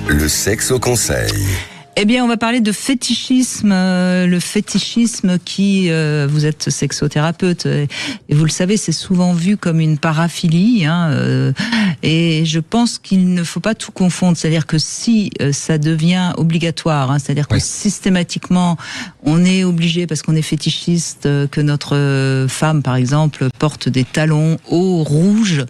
Le sexe au conseil. Eh bien, on va parler de fétichisme, le fétichisme qui, vous êtes sexothérapeute, et vous le savez, c'est souvent vu comme une paraphilie, et je pense qu'il ne faut pas tout confondre, c'est-à-dire que si ça devient obligatoire, c'est-à-dire que systématiquement, on est obligé, parce qu'on est fétichiste, que notre femme, par exemple, porte des talons hauts, rouges.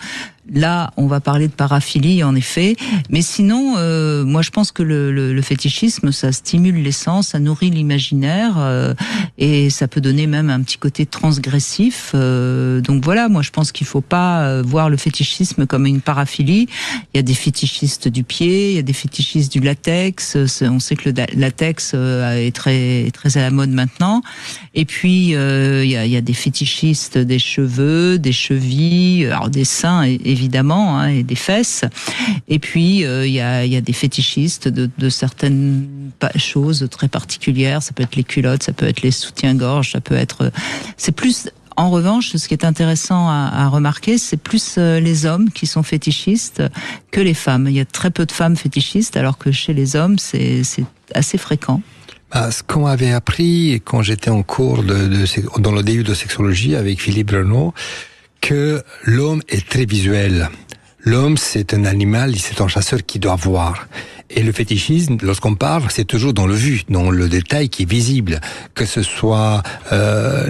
Là, on va parler de paraphilie, en effet. Mais sinon, moi, je pense que le fétichisme, ça stimule les sens, ça nourrit l'imaginaire, et ça peut donner même un petit côté transgressif. Donc voilà, moi, je pense qu'il faut pas voir le fétichisme comme une paraphilie. Il y a des fétichistes du pied, il y a des fétichistes du latex. On sait que le latex est très très à la mode maintenant. Et puis, il y a des fétichistes des cheveux, des chevilles, alors des seins, évidemment, et des fesses. Et puis, il y a des fétichistes de certaines choses très particulières. Ça peut être les culottes, ça peut être les soutiens-gorge, ça peut être... C'est plus... En revanche, ce qui est intéressant à remarquer, c'est plus les hommes qui sont fétichistes que les femmes. Il y a très peu de femmes fétichistes, alors que chez les hommes, c'est assez fréquent. Ce qu'on avait appris quand j'étais en cours dans le DU de sexologie avec Philippe Renaud, que l'homme est très visuel. L'homme, c'est un animal, c'est un chasseur qui doit voir. Et le fétichisme, lorsqu'on parle, c'est toujours dans le vu, dans le détail qui est visible. Que ce soit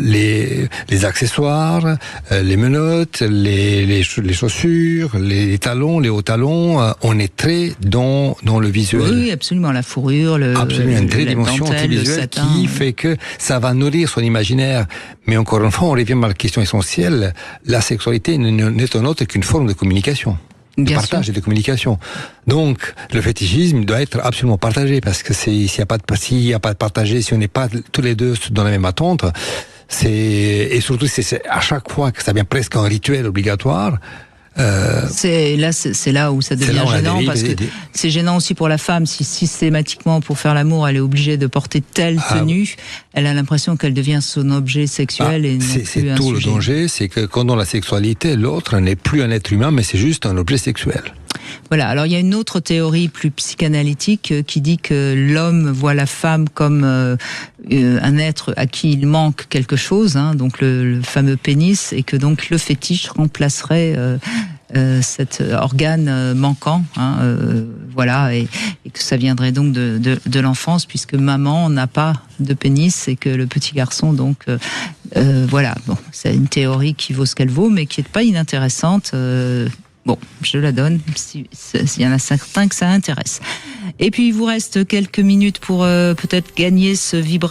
les accessoires, les menottes, les chaussures, les talons, les hauts talons, on est très dans le visuel. Oui, absolument, la fourrure, absolument, une très dimension très visuelle qui fait que ça va nourrir son imaginaire. Mais encore une fois, on revient à la question essentielle, la sexualité n'est un autre qu'une forme de communication. De partage et de communication. Donc, le fétichisme doit être absolument partagé, parce que s'il n'y a pas de partagé, si on n'est pas tous les deux dans la même attente, et surtout, c'est à chaque fois que ça devient presque un rituel obligatoire. C'est là où ça devient gênant, parce que c'est gênant aussi pour la femme si systématiquement pour faire l'amour elle est obligée de porter telle tenue, elle a l'impression qu'elle devient son objet sexuel et non plus un sujet. C'est tout le danger, c'est que quand dans la sexualité l'autre n'est plus un être humain mais c'est juste un objet sexuel. Voilà, alors il y a une autre théorie plus psychanalytique qui dit que l'homme voit la femme comme un être à qui il manque quelque chose, donc le fameux pénis, et que donc le fétiche remplacerait cet organe manquant, voilà, et que ça viendrait donc de l'enfance, puisque maman n'a pas de pénis et que le petit garçon donc voilà, bon, c'est une théorie qui vaut ce qu'elle vaut, mais qui est pas inintéressante. Bon, je la donne, s'il y en a certains que ça intéresse. Et puis, il vous reste quelques minutes pour peut-être gagner ce vibrateur.